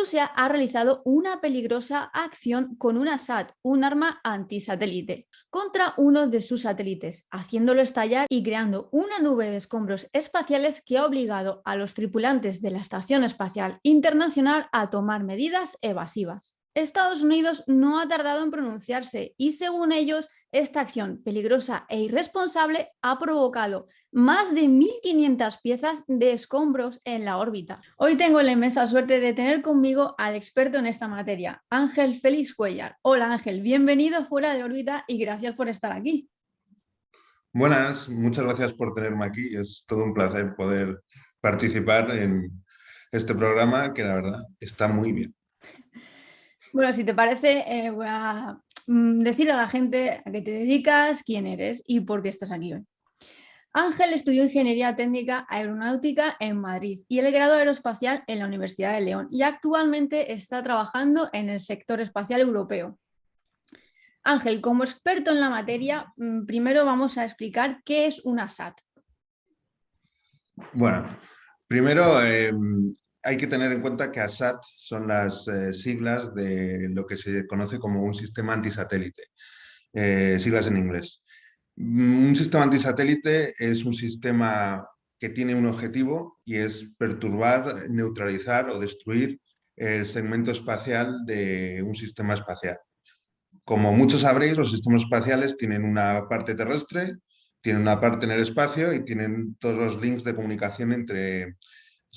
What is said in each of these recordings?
Rusia ha realizado una peligrosa acción con una SAT, un arma antisatélite, contra uno de sus satélites, haciéndolo estallar y creando una nube de escombros espaciales que ha obligado a los tripulantes de la Estación Espacial Internacional a tomar medidas evasivas. Estados Unidos no ha tardado en pronunciarse y, según ellos, esta acción peligrosa e irresponsable ha provocado más de 1.500 piezas de escombros en la órbita. Hoy tengo la inmensa suerte de tener conmigo al experto en esta materia, Ángel Félix Cuéllar. Hola Ángel, bienvenido a Fuera de órbita y gracias por estar aquí. Buenas, muchas gracias por tenerme aquí. Es todo un placer poder participar en este programa que la verdad está muy bien. Bueno, si te parece, voy a decir a la gente a qué te dedicas, quién eres y por qué estás aquí hoy. Ángel estudió Ingeniería Técnica Aeronáutica en Madrid y el grado aeroespacial en la Universidad de León y actualmente está trabajando en el sector espacial europeo. Ángel, como experto en la materia, primero vamos a explicar qué es una SAT. Bueno, primero hay que tener en cuenta que ASAT son las siglas de lo que se conoce como un sistema antisatélite, siglas en inglés. Un sistema antisatélite es un sistema que tiene un objetivo y es perturbar, neutralizar o destruir el segmento espacial de un sistema espacial. Como muchos sabréis, los sistemas espaciales tienen una parte terrestre, tienen una parte en el espacio y tienen todos los links de comunicación entre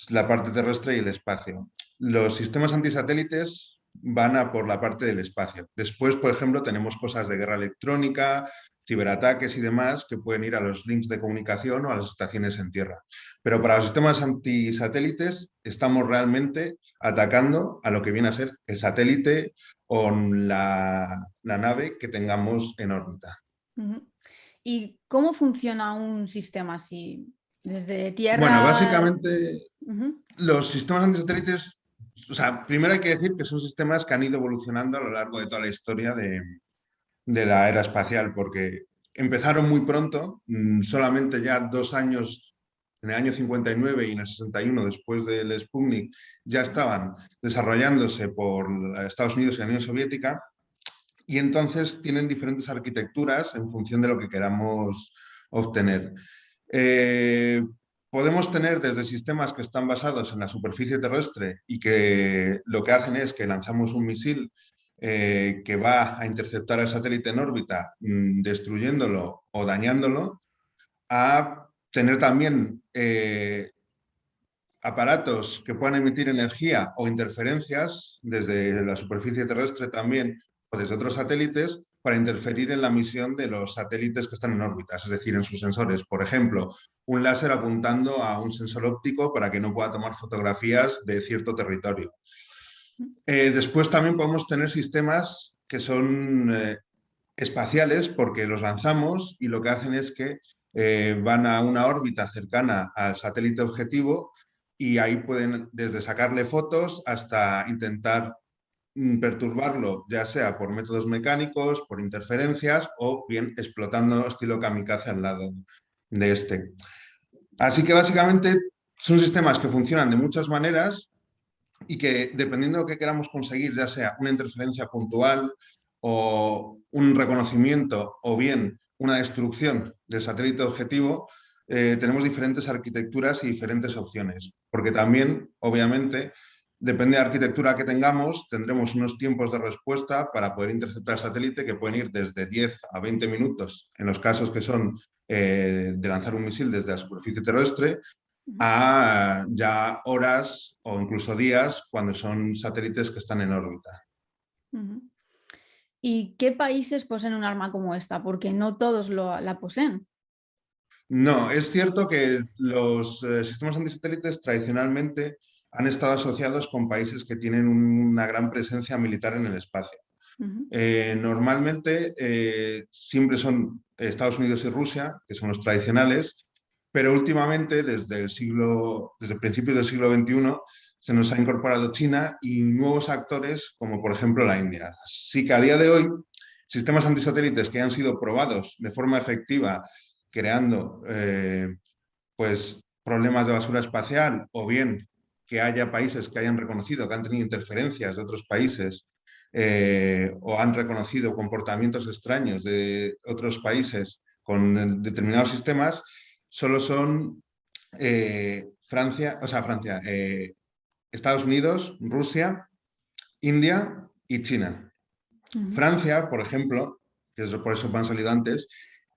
la parte terrestre y el espacio. Los sistemas antisatélites van a por la parte del espacio. Después, por ejemplo, tenemos cosas de guerra electrónica, ciberataques y demás que pueden ir a los links de comunicación o a las estaciones en tierra. Pero para los sistemas antisatélites estamos realmente atacando a lo que viene a ser el satélite o la nave que tengamos en órbita. ¿Y cómo funciona un sistema así? Desde Bueno, tierra. básicamente los sistemas antisatélites, o sea, primero hay que decir que son sistemas que han ido evolucionando a lo largo de toda la historia de la era espacial, porque empezaron muy pronto, solamente ya 2 años, en el año 59 y en el 61, después del Sputnik, ya estaban desarrollándose por Estados Unidos y la Unión Soviética, y entonces tienen diferentes arquitecturas en función de lo que queramos obtener. Eh, Podemos tener desde sistemas que están basados en la superficie terrestre y que lo que hacen es que lanzamos un misil que va a interceptar al satélite en órbita, destruyéndolo o dañándolo, a tener también aparatos que puedan emitir energía o interferencias desde la superficie terrestre también o desde otros satélites para interferir en la misión de los satélites que están en órbita, es decir, en sus sensores. Por ejemplo, un láser apuntando a un sensor óptico para que no pueda tomar fotografías de cierto territorio. Después también podemos tener sistemas que son espaciales porque los lanzamos y lo que hacen es que van a una órbita cercana al satélite objetivo y ahí pueden desde sacarle fotos hasta intentar perturbarlo, ya sea por métodos mecánicos, por interferencias o bien explotando estilo kamikaze al lado de este. Así que básicamente son sistemas que funcionan de muchas maneras y que dependiendo de lo que queramos conseguir, ya sea una interferencia puntual o un reconocimiento o bien una destrucción del satélite objetivo, tenemos diferentes arquitecturas y diferentes opciones, porque también, obviamente, depende de la arquitectura que tengamos, tendremos unos tiempos de respuesta para poder interceptar el satélite que pueden ir desde 10 a 20 minutos, en los casos que son de lanzar un misil desde la superficie terrestre, a ya horas o incluso días cuando son satélites que están en órbita. ¿Y qué países poseen un arma como esta? Porque no todos la poseen. No, es cierto que los sistemas antisatélites tradicionalmente han estado asociados con países que tienen una gran presencia militar en el espacio. Normalmente siempre son Estados Unidos y Rusia, que son los tradicionales, pero últimamente, desde principios del siglo XXI, se nos ha incorporado China y nuevos actores como por ejemplo la India. Así que a día de hoy, sistemas antisatélites que han sido probados de forma efectiva creando pues, problemas de basura espacial o bien que haya países que hayan reconocido que han tenido interferencias de otros países o han reconocido comportamientos extraños de otros países con determinados sistemas, solo son Francia, Estados Unidos, Rusia, India y China. Francia, por ejemplo, que es por eso han salido antes,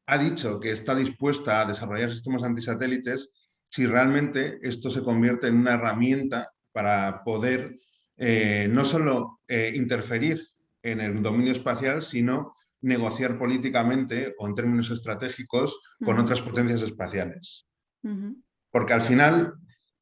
ha dicho que está dispuesta a desarrollar sistemas antisatélites si realmente esto se convierte en una herramienta para poder no solo interferir en el dominio espacial, sino negociar políticamente o en términos estratégicos con otras potencias espaciales. Porque al final,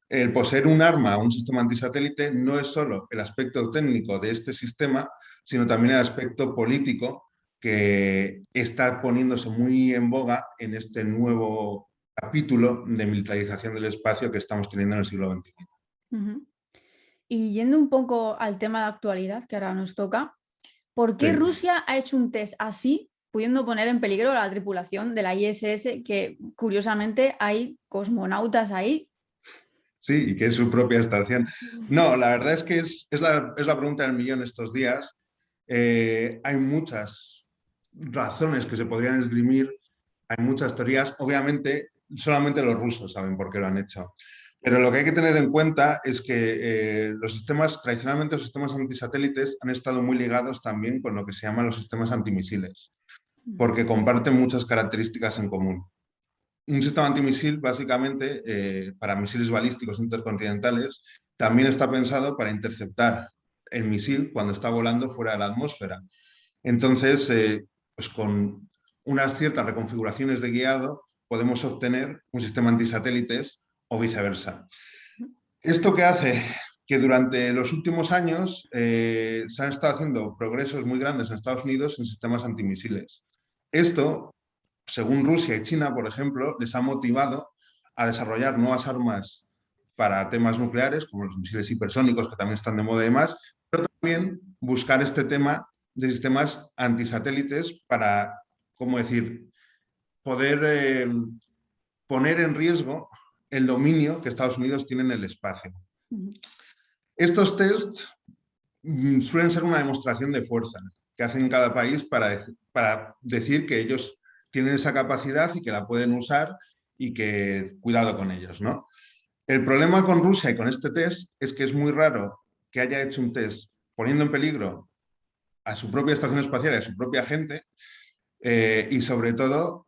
el poseer un arma o un sistema antisatélite no es solo el aspecto técnico de este sistema, sino también el aspecto político que está poniéndose muy en boga en este nuevo capítulo de militarización del espacio que estamos teniendo en el siglo XXI. Y yendo un poco al tema de actualidad, que ahora nos toca, ¿por qué Rusia ha hecho un test así, pudiendo poner en peligro a la tripulación de la ISS, que curiosamente hay cosmonautas ahí? Sí, y que es su propia estación. No, la verdad es que es la pregunta del millón estos días. Hay muchas razones que se podrían esgrimir, hay muchas teorías. Obviamente, solamente los rusos saben por qué lo han hecho. Pero lo que hay que tener en cuenta es que tradicionalmente los sistemas antisatélites han estado muy ligados también con lo que se llaman los sistemas antimisiles, porque comparten muchas características en común. Un sistema antimisil, básicamente, para misiles balísticos intercontinentales, también está pensado para interceptar el misil cuando está volando fuera de la atmósfera. Entonces, pues con unas ciertas reconfiguraciones de guiado podemos obtener un sistema antisatélites o viceversa. ¿Esto qué hace? Que durante los últimos años se han estado haciendo progresos muy grandes en Estados Unidos en sistemas antimisiles. Esto, según Rusia y China, por ejemplo, les ha motivado a desarrollar nuevas armas para temas nucleares, como los misiles hipersónicos, que también están de moda y demás, pero también buscar este tema de sistemas antisatélites para, ¿cómo decir?, poder poner en riesgo el dominio que Estados Unidos tiene en el espacio. Estos tests suelen ser una demostración de fuerza que hacen cada país para decir que ellos tienen esa capacidad y que la pueden usar y que cuidado con ellos, ¿no? El problema con Rusia y con este test es que es muy raro que haya hecho un test poniendo en peligro a su propia estación espacial y a su propia gente y sobre todo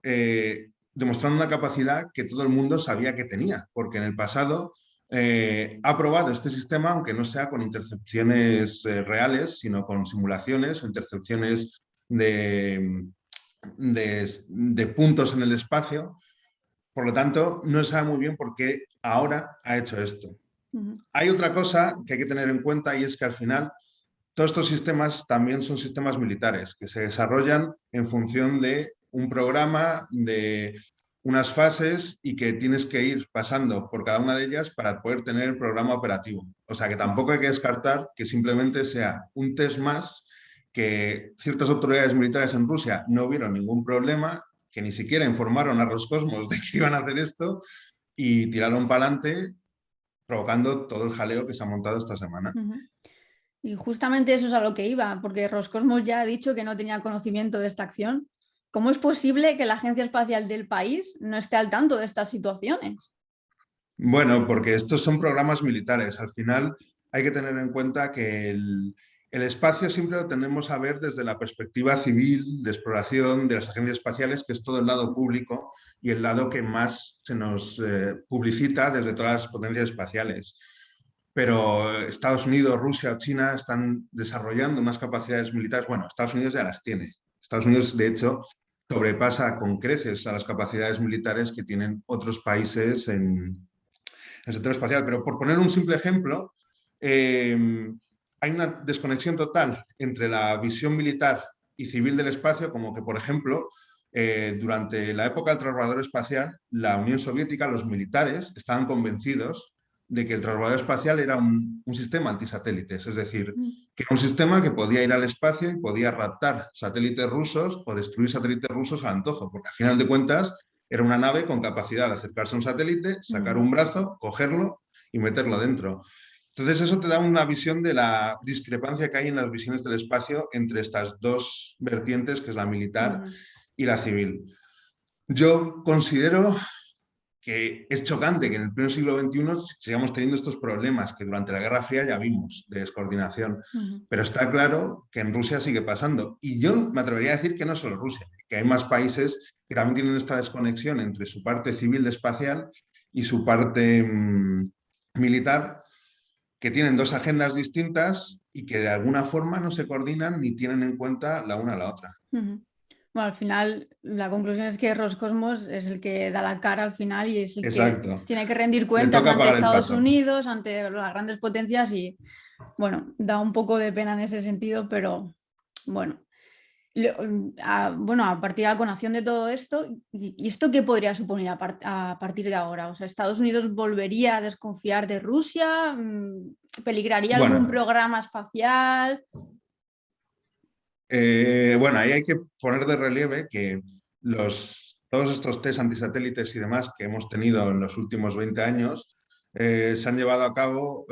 demostrando una capacidad que todo el mundo sabía que tenía, porque en el pasado ha probado este sistema, aunque no sea con intercepciones reales, sino con simulaciones o intercepciones de puntos en el espacio. Por lo tanto, no se sabe muy bien por qué ahora ha hecho esto. Hay otra cosa que hay que tener en cuenta y es que al final todos estos sistemas también son sistemas militares que se desarrollan en función de un programa, de unas fases y que tienes que ir pasando por cada una de ellas para poder tener el programa operativo. O sea que tampoco hay que descartar que simplemente sea un test más, que ciertas autoridades militares en Rusia no vieron ningún problema, que ni siquiera informaron a Roscosmos de que iban a hacer esto y tiraron para adelante provocando todo el jaleo que se ha montado esta semana. Y justamente eso es a lo que iba, porque Roscosmos ya ha dicho que no tenía conocimiento de esta acción. ¿Cómo es posible que la Agencia Espacial del país no esté al tanto de estas situaciones? Bueno, porque estos son programas militares. Al final hay que tener en cuenta que el espacio siempre lo tenemos a ver desde la perspectiva civil, de exploración de las agencias espaciales, que es todo el lado público y el lado que más se nos publicita desde todas las potencias espaciales. Pero Estados Unidos, Rusia o China están desarrollando unas capacidades militares. Bueno, Estados Unidos ya las tiene. Estados Unidos, de hecho, sobrepasa con creces a las capacidades militares que tienen otros países en el sector espacial. Pero por poner un simple ejemplo, hay una desconexión total entre la visión militar y civil del espacio, como que, por ejemplo, durante la época del transbordador espacial, la Unión Soviética, los militares, estaban convencidos de que el transbordador espacial era un sistema antisatélites, es decir, que era un sistema que podía ir al espacio y podía raptar satélites rusos o destruir satélites rusos al antojo, porque al final de cuentas era una nave con capacidad de acercarse a un satélite, sacar un brazo, cogerlo y meterlo dentro. Entonces eso te da una visión de la discrepancia que hay en las visiones del espacio entre estas dos vertientes, que es la militar Ujú. y la civil. Yo considero que es chocante que en el pleno siglo XXI sigamos teniendo estos problemas que durante la Guerra Fría ya vimos de descoordinación, Ujú. pero está claro que en Rusia sigue pasando. Y yo me atrevería a decir que no solo Rusia, que hay más países que también tienen esta desconexión entre su parte civil espacial y su parte militar, que tienen dos agendas distintas y que de alguna forma no se coordinan ni tienen en cuenta la una a la otra. Ujú. Bueno, al final la conclusión es que Roscosmos es el que da la cara al final y es el que Exacto. tiene que rendir Le cuentas toca ante pagar el Estados pato. Unidos, ante las grandes potencias y bueno, da un poco de pena en ese sentido, pero bueno. Bueno, a partir de la conación de todo esto, ¿y esto qué podría suponer a partir de ahora? O sea, ¿Estados Unidos volvería a desconfiar de Rusia? ¿Peligraría algún Bueno, programa espacial? bueno, ahí hay que poner de relieve que todos estos test antisatélites y demás que hemos tenido en los últimos 20 años se han llevado a cabo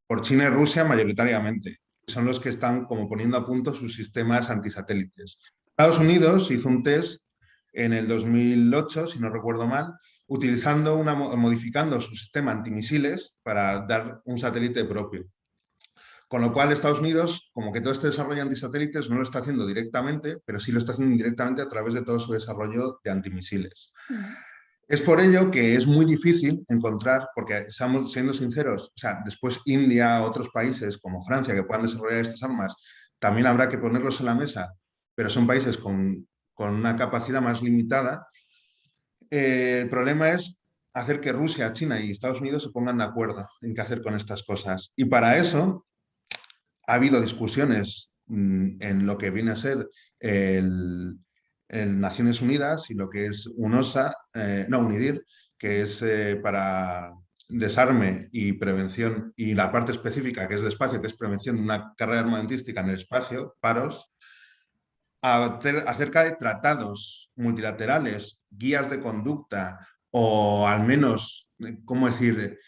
por China y Rusia mayoritariamente. Son los que están como poniendo a punto sus sistemas antisatélites. Estados Unidos hizo un test en el 2008, si no recuerdo mal, modificando su sistema antimisiles para dar un satélite propio. Con lo cual, Estados Unidos, como que todo este desarrollo de antisatélites no lo está haciendo directamente, pero sí lo está haciendo indirectamente a través de todo su desarrollo de antimisiles. Ujú. Es por ello que es muy difícil encontrar, porque estamos siendo sinceros, o sea, después India, otros países como Francia que puedan desarrollar estas armas, también habrá que ponerlos en la mesa, pero son países con una capacidad más limitada. El problema es hacer que Rusia, China y Estados Unidos se pongan de acuerdo en qué hacer con estas cosas. Y para eso ha habido discusiones en lo que viene a ser el, el Naciones Unidas y lo que es UNOSA, no, UNIDIR, que es para desarme y prevención, y la parte específica que es de espacio, que es prevención de una carrera armamentística en el espacio, PAROS, acerca de tratados multilaterales, guías de conducta o al menos, ¿cómo decir?,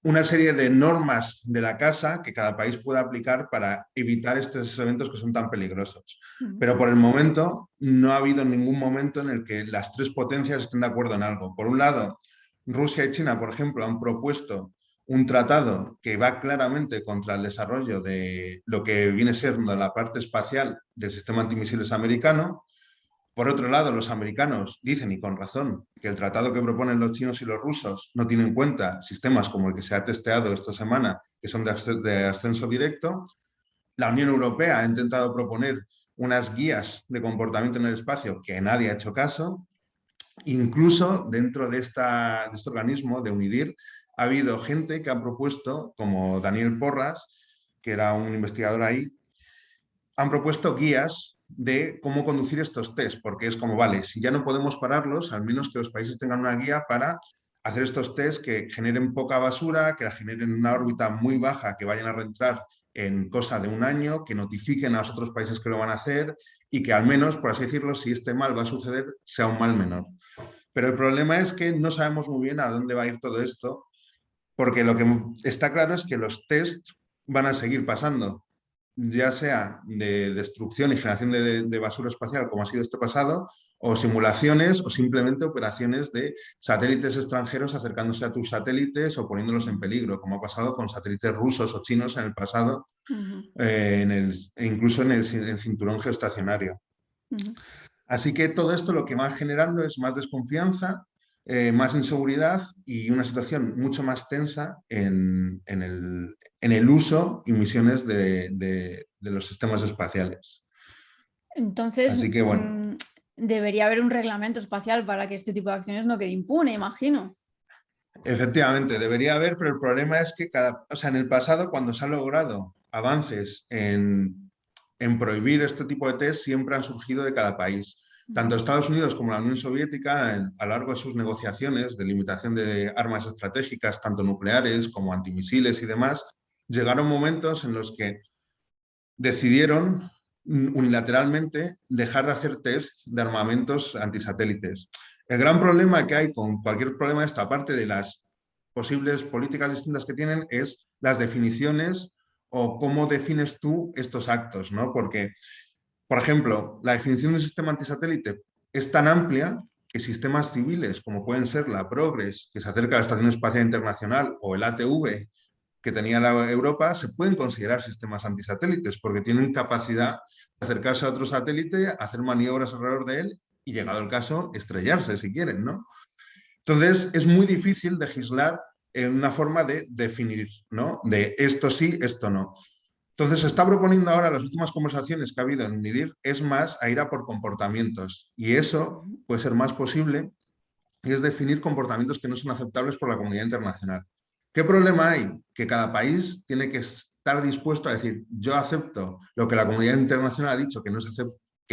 una serie de normas de la casa que cada país pueda aplicar para evitar estos eventos que son tan peligrosos. Ujú. Pero por el momento no ha habido ningún momento en el que las tres potencias estén de acuerdo en algo. Por un lado, Rusia y China, por ejemplo, han propuesto un tratado que va claramente contra el desarrollo de lo que viene siendo la parte espacial del sistema antimisiles americano. Por otro lado, los americanos dicen, y con razón, que el tratado que proponen los chinos y los rusos no tiene en cuenta sistemas como el que se ha testeado esta semana, que son de ascenso directo. La Unión Europea ha intentado proponer unas guías de comportamiento en el espacio que nadie ha hecho caso. Incluso dentro de este organismo, de UNIDIR, ha habido gente que ha propuesto, como Daniel Porras, que era un investigador ahí, han propuesto guías de cómo conducir estos test, porque es como, vale, si ya no podemos pararlos, al menos que los países tengan una guía para hacer estos test que generen poca basura, que la generen en una órbita muy baja, que vayan a reentrar en cosa de un año, que notifiquen a los otros países que lo van a hacer y que al menos, por así decirlo, si este mal va a suceder, sea un mal menor. Pero el problema es que no sabemos muy bien a dónde va a ir todo esto, porque lo que está claro es que los tests van a seguir pasando, ya sea de destrucción y generación de basura espacial, como ha sido este pasado, o simulaciones o simplemente operaciones de satélites extranjeros acercándose a tus satélites o poniéndolos en peligro, como ha pasado con satélites rusos o chinos en el pasado, Ujú. incluso en el cinturón geoestacionario. Ujú. Así que todo esto lo que va generando es más desconfianza, más inseguridad y una situación mucho más tensa en el uso y misiones de los sistemas espaciales. Entonces, Así que bueno, debería haber un reglamento espacial para que este tipo de acciones no quede impune, imagino. efectivamente debería haber, pero el problema es que o sea, en el pasado cuando se han logrado avances en prohibir este tipo de test siempre han surgido de cada país. Ujú. Tanto Estados Unidos como la Unión Soviética, a lo largo de sus negociaciones de limitación de armas estratégicas, tanto nucleares como antimisiles y demás, llegaron momentos en los que decidieron unilateralmente dejar de hacer test de armamentos antisatélites. El gran problema que hay con cualquier problema de esta parte de las posibles políticas distintas que tienen es las definiciones o cómo defines tú estos actos, ¿no? Porque, por ejemplo, la definición de un sistema antisatélite es tan amplia que sistemas civiles, como pueden ser la Progress, que se acerca a la Estación Espacial Internacional, o el ATV, que tenía la Europa, se pueden considerar sistemas antisatélites porque tienen capacidad de acercarse a otro satélite, hacer maniobras alrededor de él y, llegado el caso, estrellarse si quieren, ¿no? Entonces, es muy difícil legislar en una forma de definir, ¿no? De esto sí, esto no. Entonces, se está proponiendo ahora, las últimas conversaciones que ha habido en MIDIR, es más a ir a por comportamientos. Y eso puede ser más posible, y es definir comportamientos que no son aceptables por la comunidad internacional. ¿Qué problema hay? Que cada país tiene que estar dispuesto a decir, yo acepto lo que la comunidad internacional ha dicho que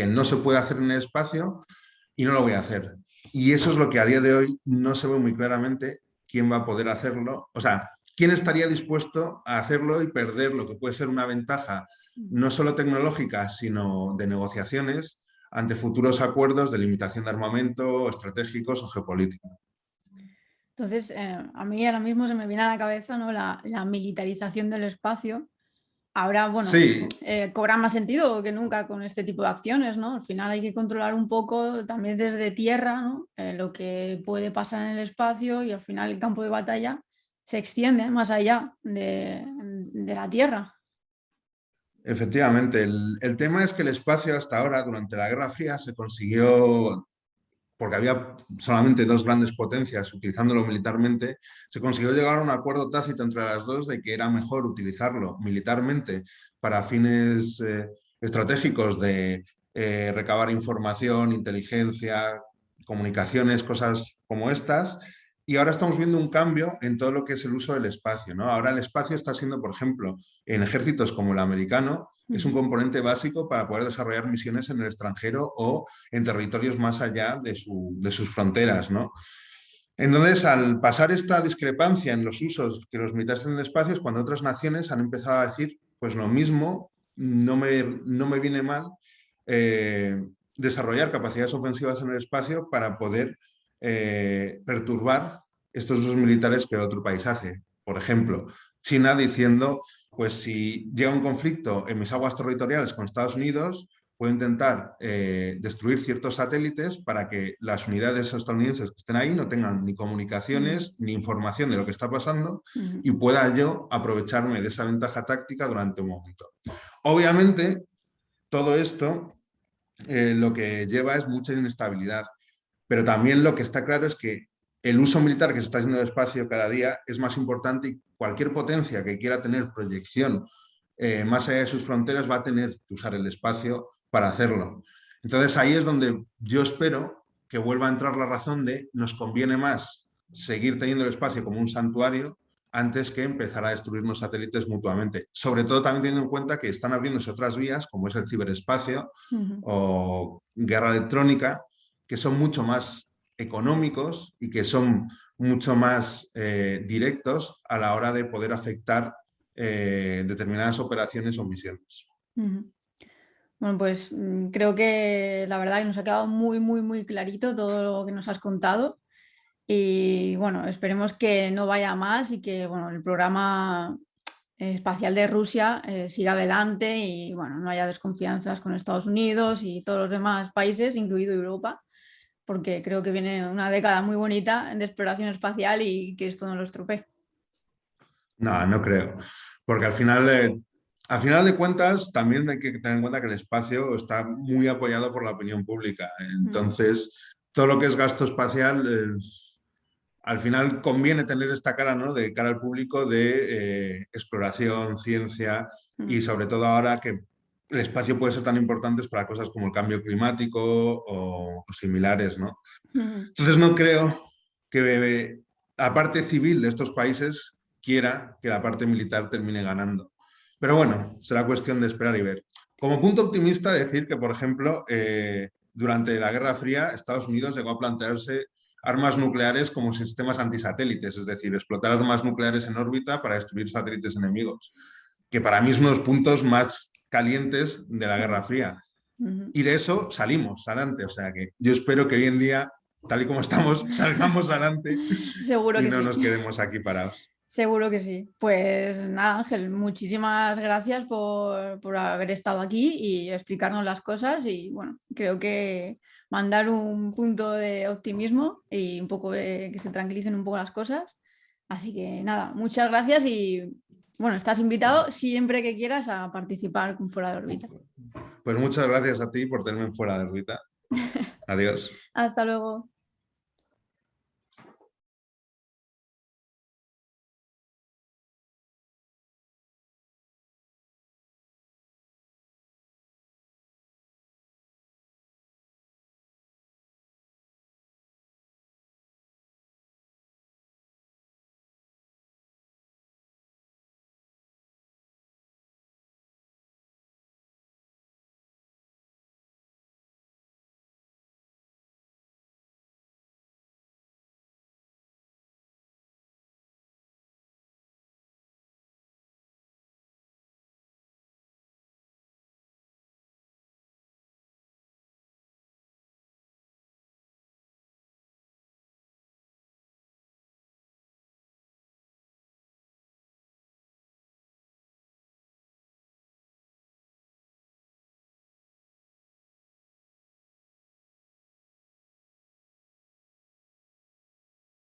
no se puede hacer en el espacio y no lo voy a hacer. Y eso es lo que a día de hoy no se ve muy claramente quién va a poder hacerlo. O sea, quién estaría dispuesto a hacerlo y perder lo que puede ser una ventaja no solo tecnológica, sino de negociaciones ante futuros acuerdos de limitación de armamento, estratégicos o geopolíticos. Entonces, a mí ahora mismo se me viene a la cabeza, ¿no? la militarización del espacio. Ahora, bueno, Sí, cobra más sentido que nunca con este tipo de acciones, ¿no? Al final hay que controlar un poco también desde tierra, ¿no? Lo que puede pasar en el espacio, y al final el campo de batalla se extiende más allá de la tierra. efectivamente. El tema es que el espacio hasta ahora, durante la Guerra Fría, se consiguió, porque había solamente dos grandes potencias utilizándolo militarmente, se consiguió llegar a un acuerdo tácito entre las dos de que era mejor utilizarlo militarmente para fines estratégicos de recabar información, inteligencia, comunicaciones, cosas como estas. Y ahora estamos viendo un cambio en todo lo que es el uso del espacio, ¿no? Ahora el espacio está siendo, por ejemplo, en ejércitos como el americano, es un componente básico para poder desarrollar misiones en el extranjero o en territorios más allá de sus fronteras, ¿no? Entonces, al pasar esta discrepancia en los usos que los militares tienen de espacios, cuando otras naciones han empezado a decir, pues lo mismo, no me viene mal desarrollar capacidades ofensivas en el espacio para poder perturbar estos usos militares que otro país hace. Por ejemplo, China diciendo, pues si llega un conflicto en mis aguas territoriales con Estados Unidos, puedo intentar destruir ciertos satélites para que las unidades estadounidenses que estén ahí no tengan ni comunicaciones ni información de lo que está pasando y pueda yo aprovecharme de esa ventaja táctica durante un momento. Obviamente, todo esto lo que lleva es mucha inestabilidad, pero también lo que está claro es que el uso militar que se está haciendo del espacio cada día es más importante y cualquier potencia que quiera tener proyección más allá de sus fronteras va a tener que usar el espacio para hacerlo. Entonces ahí es donde yo espero que vuelva a entrar la razón de nos conviene más seguir teniendo el espacio como un santuario antes que empezar a destruirnos satélites mutuamente. Sobre todo también teniendo en cuenta que están abriéndose otras vías, como es el ciberespacio o guerra electrónica, que son mucho más económicos y que son mucho más directos a la hora de poder afectar determinadas operaciones o misiones. Bueno, pues creo que la verdad que nos ha quedado muy, muy, muy clarito todo lo que nos has contado. Y bueno, esperemos que no vaya a más y que bueno, el programa espacial de Rusia siga adelante y bueno, no haya desconfianzas con Estados Unidos y todos los demás países, incluido Europa, porque creo que viene una década muy bonita de exploración espacial y que esto no lo estropee. No, no creo. Porque al final de cuentas, también hay que tener en cuenta que el espacio está muy apoyado por la opinión pública. Entonces, todo lo que es gasto espacial, al final conviene tener esta cara, ¿no? De cara al público de exploración, ciencia y sobre todo ahora que el espacio puede ser tan importante para cosas como el cambio climático o similares, ¿no? Entonces no creo que la parte civil de estos países quiera que la parte militar termine ganando. Pero bueno, será cuestión de esperar y ver. Como punto optimista, decir que, por ejemplo, durante la Guerra Fría, Estados Unidos llegó a plantearse armas nucleares como sistemas antisatélites, es decir, explotar armas nucleares en órbita para destruir satélites enemigos, que para mí es uno de los puntos más calientes de la Guerra Fría. Y de eso salimos adelante. O sea que yo espero que hoy en día tal y como estamos, salgamos adelante Seguro y que no sí. nos quedemos aquí parados. Seguro que sí. Pues nada, Ángel, muchísimas gracias por haber estado aquí y explicarnos las cosas y bueno, creo que mandar un punto de optimismo y un poco de que se tranquilicen un poco las cosas. Así que nada, muchas gracias y bueno, estás invitado siempre que quieras a participar con Fuera de órbita. Pues muchas gracias a ti por tenerme fuera de órbita. Adiós. Hasta luego.